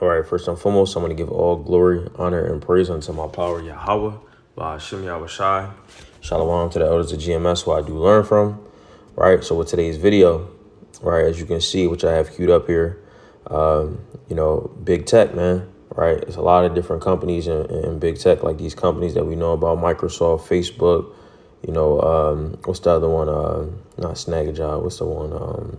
All right, first and foremost, I'm going to give all glory, honor, and praise unto my power, Yahweh, by Hashem Yahweh Shai. Shalom to the elders of GMS who I do learn from. Right, so with today's video, right, as you can see, which I have queued up here, big tech, man, right? There's a lot of different companies in big tech, like these companies that we know about, Microsoft, Facebook, what's the other one? Not Snagajob, what's the one?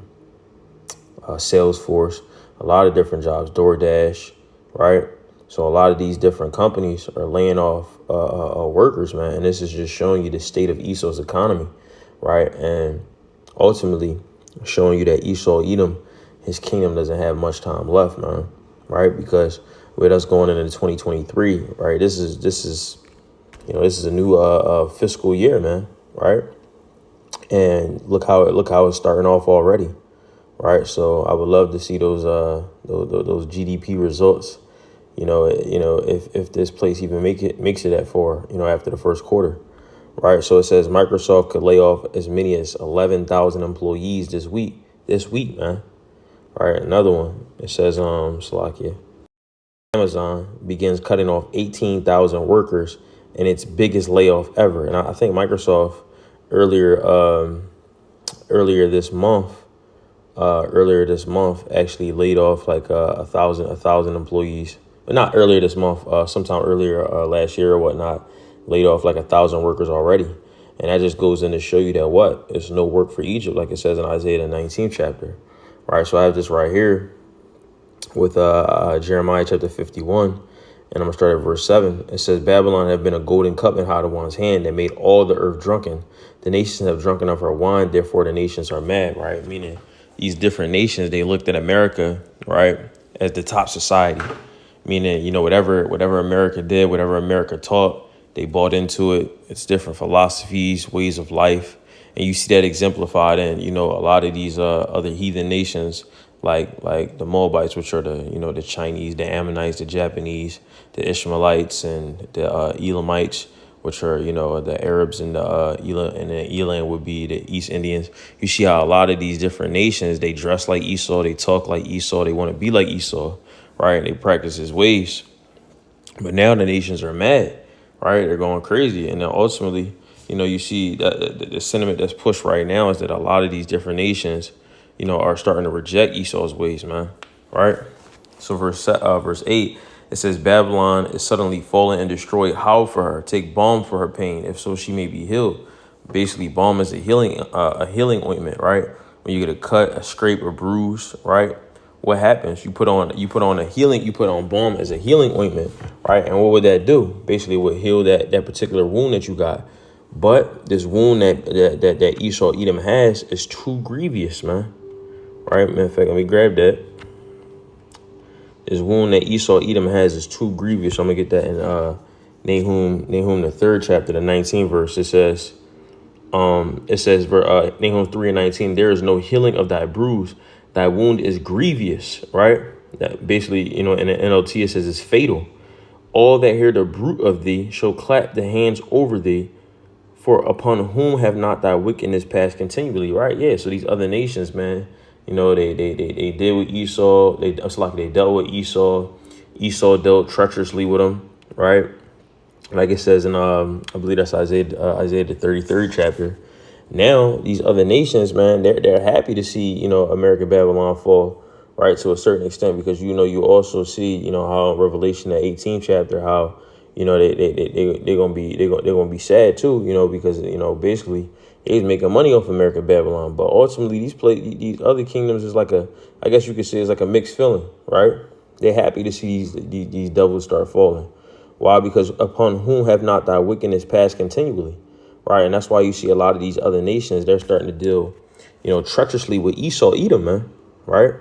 Salesforce, a lot of different jobs, DoorDash, right? So a lot of these different companies are laying off workers, man. And this is just showing you the state of Esau's economy, right? And ultimately showing you that Esau, Edom, his kingdom doesn't have much time left, man, right? Because with us going into 2023, right, this is a new fiscal year, man, right? And look how it's starting off already. Right, so I would love to see those GDP results. If this place even makes it at 4, after the first quarter. Right, so it says Microsoft could lay off as many as 11,000 employees this week. Man. Right, another one. It says Slovakia. Amazon begins cutting off 18,000 workers in its biggest layoff ever. And I think Microsoft earlier this month actually laid off like a thousand employees, but not earlier this month, sometime earlier last year or whatnot, laid off like 1,000 workers already. And that just goes in to show you that there's no work for Egypt, like it says in Isaiah the 19th chapter. Right, so I have this right here with Jeremiah chapter 51, and I'm gonna start at verse 7. It says, Babylon have been a golden cup in Hadawan's hand that made all the earth drunken. The nations have drunken of her wine, therefore the nations are mad. Right, meaning these different nations, they looked at America, right, as the top society, meaning, whatever America did, whatever America taught, they bought into it. It's different philosophies, ways of life. And you see that exemplified in, a lot of these other heathen nations, like the Moabites, which are the Chinese, the Ammonites, the Japanese, the Ishmaelites, and the Elamites, which are, the Arabs and the Elam would be the East Indians. You see how a lot of these different nations, they dress like Esau, they talk like Esau, they want to be like Esau, right? And they practice his ways. But now the nations are mad, right? They're going crazy. And then ultimately, you see that the sentiment that's pushed right now is that a lot of these different nations, are starting to reject Esau's ways, man, right? So verse 8, it says, Babylon is suddenly fallen and destroyed. Howl for her. Take balm for her pain, if so she may be healed. Basically, balm is a healing ointment, right? When you get a cut, a scrape, or bruise, right? What happens? You put on balm as a healing ointment, right? And what would that do? Basically, it would heal that particular wound that you got. But this wound that Esau Edom has is too grievous, man. Right? Matter of fact, let me grab that. This wound that Esau Edom has is too grievous. So I'm gonna get that in Nahum the 3rd chapter, the 19th verse. It says Nahum 3:19. There is no healing of thy bruise. Thy wound is grievous. Right? That basically, in the NLT it says it's fatal. All that hear the bruit of thee shall clap the hands over thee. For upon whom have not thy wickedness passed continually? Right? Yeah. So these other nations, man. They did with Esau. It's like they dealt with Esau. Esau dealt treacherously with them, right? Like it says in I believe that's Isaiah the 33rd chapter. Now these other nations, man, they're happy to see American Babylon fall, right, to a certain extent, because you also see how Revelation the 18th chapter, how they're gonna be sad too, because basically they was making money off American Babylon. But ultimately these other kingdoms is I guess you could say it's like a mixed feeling, right? They're happy to see these devils start falling. Why? Because upon whom have not thy wickedness passed continually, right? And that's why you see a lot of these other nations, they're starting to deal treacherously with Esau Edom, man, right?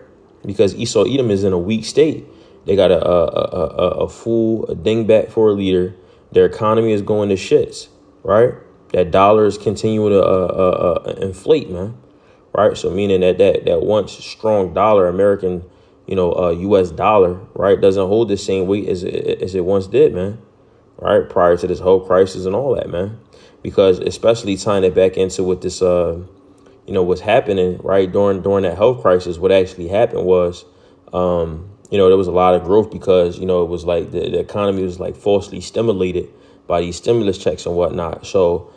Because Esau Edom is in a weak state. They got a fool, a dingbat for a leader. Their economy is going to shits, right? That dollar is continuing to inflate, man, right? So meaning that once strong dollar, American, U.S. dollar, right, doesn't hold the same weight as it once did, man, right? Prior to this whole crisis and all that, man, because especially tying it back into what this, what's happening, right, during that health crisis. What actually happened was, there was a lot of growth because, it was like the economy was like falsely stimulated by these stimulus checks and whatnot. So,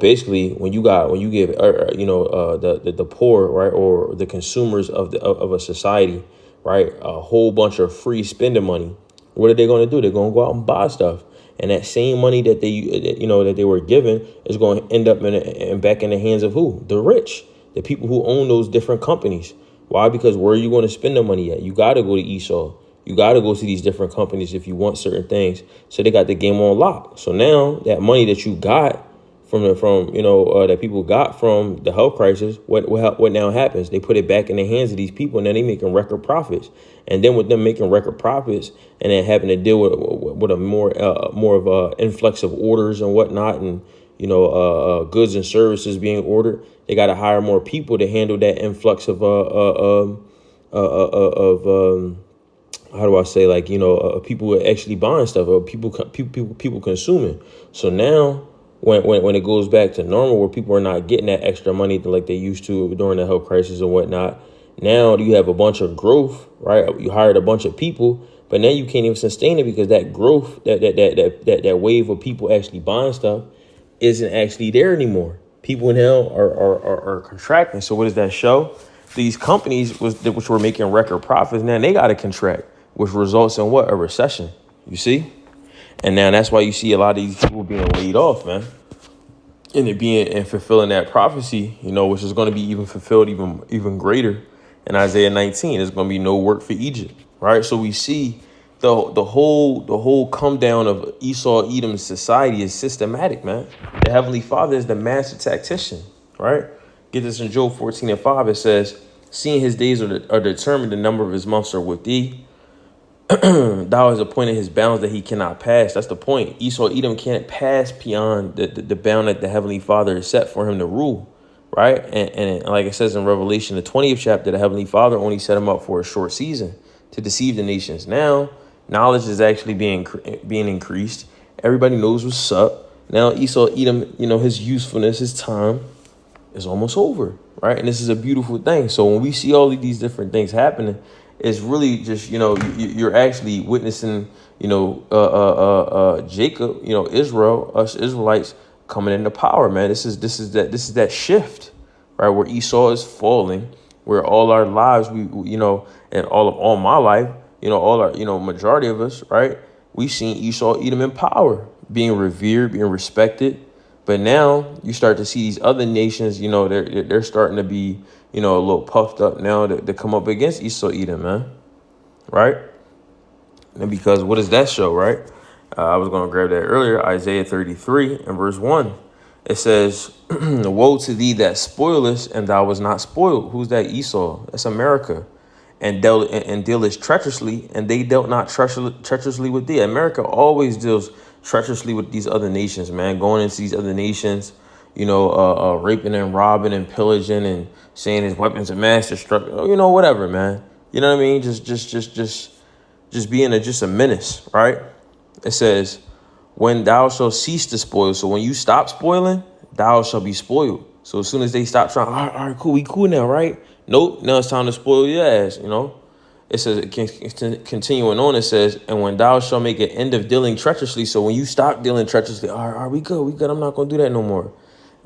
basically when you give, the poor, right, or the consumers of a society, right, a whole bunch of free spending money, what are they going to do? They're going to go out and buy stuff. And that same money that they were given is going to end up back in the hands of who? The rich, the people who own those different companies. Why? Because where are you going to spend the money at? You got to go to Esau. You got to go to these different companies if you want certain things. So they got the game on lock. So now that money that you got that people got from the health crisis, what now happens? They put it back in the hands of these people, and then they making record profits. And then with them making record profits, and then having to deal with a more of a influx of orders and whatnot, and goods and services being ordered, they got to hire more people to handle that influx of how do I say, people actually buying stuff, or people consuming. So now when it goes back to normal, where people are not getting that extra money like they used to during the health crisis and whatnot, now you have a bunch of growth, right? You hired a bunch of people, but now you can't even sustain it because that growth, that wave of people actually buying stuff isn't actually there anymore. People now are contracting. So what does that show? These companies which were making record profits, now they got to contract, which results in what? A recession. You see? And now that's why you see a lot of these people being laid off, man. And fulfilling that prophecy, which is going to be even fulfilled even greater in Isaiah 19. There's going to be no work for Egypt, right? So we see the whole come down of Esau Edom's society is systematic, man. The Heavenly Father is the master tactician, right? Get this in Job 14:5. It says, "Seeing his days are determined, the number of his months are with thee. Thou hast appointed his bounds that he cannot pass." That's the point. Esau Edom can't pass beyond the bound that the Heavenly Father has set for him to rule, right? And like it says in Revelation, the 20th chapter, the Heavenly Father only set him up for a short season to deceive the nations. Now, knowledge is actually being increased. Everybody knows what's up. Now, Esau Edom, his usefulness, his time is almost over, right? And this is a beautiful thing. So when we see all of these different things happening, it's really just, you're actually witnessing, Jacob, Israel, us Israelites coming into power, man. This is that shift, right? Where Esau is falling, where all our lives, and all my life, all our, majority of us, right? We've seen Esau Edom in power, being revered, being respected. But now you start to see these other nations, they're starting to be, a little puffed up now to come up against Esau Edom, man. Right? And because what does that show, right? I was going to grab that earlier. Isaiah 33 and verse 1. It says, "Woe to thee that spoilest, and thou was not spoiled." Who's that? Esau. That's America. And dealest treacherously, and they dealt not treacherously with thee. America always deals treacherously with these other nations, man. Going into these other nations, raping and robbing and pillaging and saying his weapons of mass destruction, whatever, man. You know what I mean? Just being a menace, right? It says, "When thou shalt cease to spoil," so when you stop spoiling, thou shalt be spoiled. So as soon as they stop trying, all right, cool, we cool now, right? Nope, now it's time to spoil your ass, It says, continuing on, it says, "And when thou shalt make an end of dealing treacherously," so when you stop dealing treacherously, all right, we good, I'm not going to do that no more.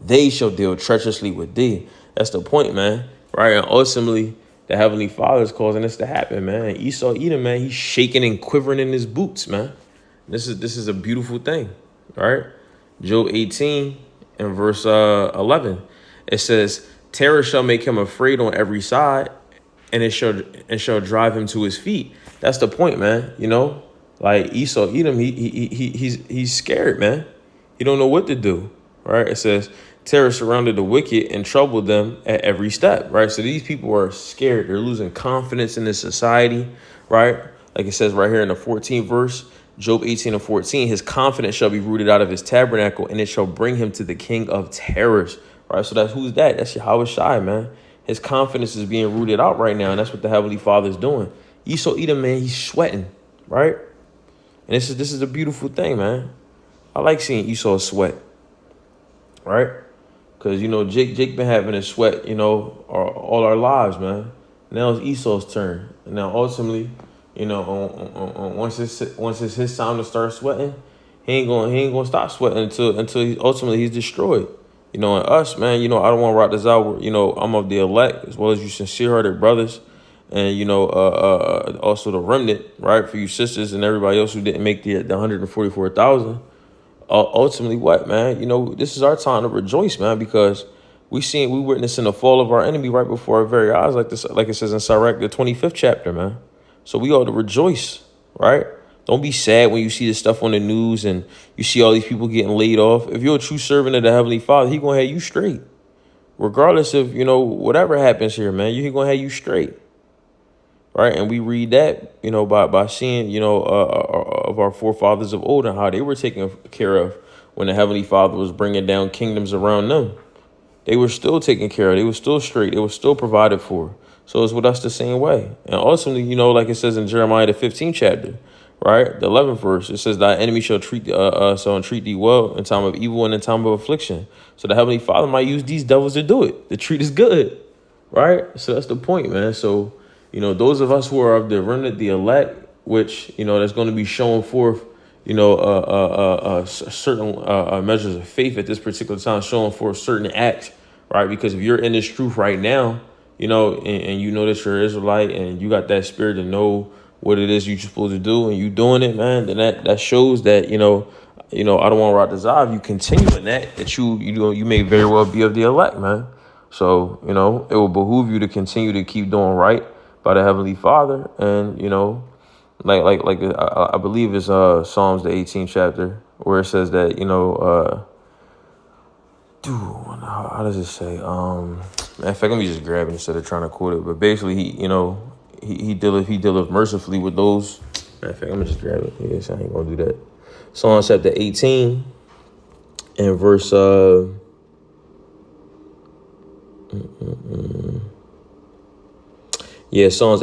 "They shall deal treacherously with thee." That's the point, man, right? And ultimately, the Heavenly Father is causing this to happen, man. And Esau Edom, man, he's shaking and quivering in his boots, man. This is a beautiful thing, right? Job 18 and verse 11, it says, "Terror shall make him afraid on every side, and it shall drive him to his feet." That's the point, man. Like Esau Edom, he's scared, man. He don't know what to do, right? It says, "Terror surrounded the wicked and troubled them at every step," right? So these people are scared. They're losing confidence in this society, right? Like it says right here in the 14th verse, Job 18 and 14, "His confidence shall be rooted out of his tabernacle, and it shall bring him to the king of terrors." Right? So who's that? That's Yahweh Shai, man. His confidence is being rooted out right now, and that's what the Heavenly Father is doing. Esau Edom, man, he's sweating, right? And this is a beautiful thing, man. I like seeing Esau sweat, right? Because, Jake been having a sweat, all our lives, man. Now it's Esau's turn. And now ultimately, You know, once it's his time to start sweating, he ain't gonna stop sweating until he's destroyed. You know, and us, man, you know, I don't want to rock this out. You know, I'm of the elect as well as you sincere-hearted brothers, and you know, also the remnant, right, for you sisters and everybody else who didn't make the 144,000. Ultimately, what, man? You know, this is our time to rejoice, man, because we witnessing the fall of our enemy right before our very eyes, like it says in Sirach, the 25th chapter, man. So we ought to rejoice, right? Don't be sad when you see this stuff on the news and you see all these people getting laid off. If you're a true servant of the Heavenly Father, He gonna have you straight, regardless of, you know, whatever happens here, man. He gonna have you straight, right? And we read that, you know, by seeing, you know, of our forefathers of old and how they were taken care of when the Heavenly Father was bringing down kingdoms around them. They were still taken care of. They were still straight. They were still provided for. So it's with us the same way. And ultimately, you know, like it says in Jeremiah, the 15th chapter, right? The 11th verse, it says, thy enemy shall treat thee well in time of evil and in time of affliction. So the Heavenly Father might use these devils to do it. The treat is good, right? So that's the point, man. So, you know, those of us who are of the remnant, the elect, which, you know, that's going to be showing forth, you know, certain measures of faith at this particular time, showing forth certain acts, right? Because if you're in this truth right now, you know, and you know that you're an Israelite and you got that spirit to know what it is you're supposed to do and you doing it, man, then that shows that, you know, I don't want to rock this out. If you continue in that you may very well be of the elect, man. So, you know, it will behoove you to continue to keep doing right by the Heavenly Father. And, you know, I believe it's Psalms, the 18th chapter, where it says that, you know, how does it say? In fact, let me just grab it instead of trying to quote it. But basically, he dealeth mercifully with those. In fact, let me just grab it. Yes, I ain't gonna do that. Psalms chapter 18 and verse Psalms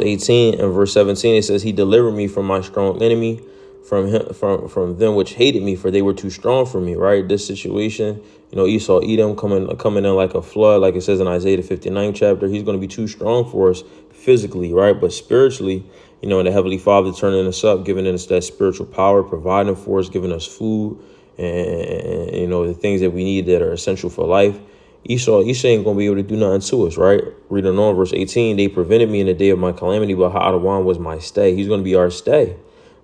18 and verse 17. It says, He delivered me from my strong enemy, from them which hated me, for they were too strong for me. Right, this situation, you know, Esau, Edom coming in like a flood, like it says in Isaiah the 59th chapter. He's going to be too strong for us physically, right? But spiritually, you know, and the Heavenly Father turning us up, giving us that spiritual power, providing for us, giving us food and you know, the things that we need that are essential for life. Esau ain't gonna be able to do nothing to us, right? Reading on verse 18, they prevented me in the day of my calamity, but Ha'adawan was my stay. He's gonna be our stay,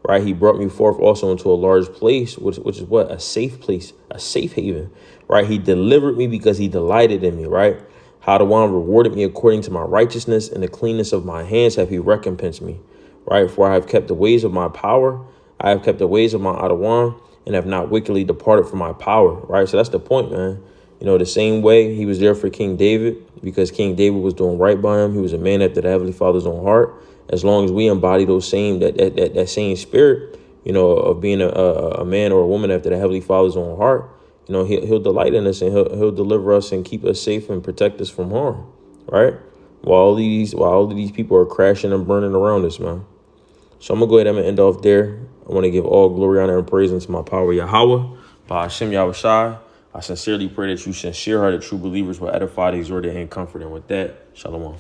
right? He brought me forth also into a large place, which is what? A safe place, a safe haven, right? He delivered me because he delighted in me, right? Ha'adawan rewarded me according to my righteousness, and the cleanness of my hands have he recompensed me, right? For I have kept the ways of my power, I have kept the ways of my Ha'adawan, and have not wickedly departed from my power, right? So that's the point, man. You know, the same way he was there for King David, because King David was doing right by him. He was a man after the Heavenly Father's own heart. As long as we embody those that same spirit, you know, of being a man or a woman after the Heavenly Father's own heart, you know, he'll delight in us and he'll deliver us and keep us safe and protect us from harm, right? While all of these people are crashing and burning around us, man. So I'm gonna go ahead and end off there. I want to give all glory, honor, and praise unto my power Yahweh, by Hashem Yahushai. I sincerely pray that you sincere-hearted true believers will edify, exhort, and comfort. And with that, shalom.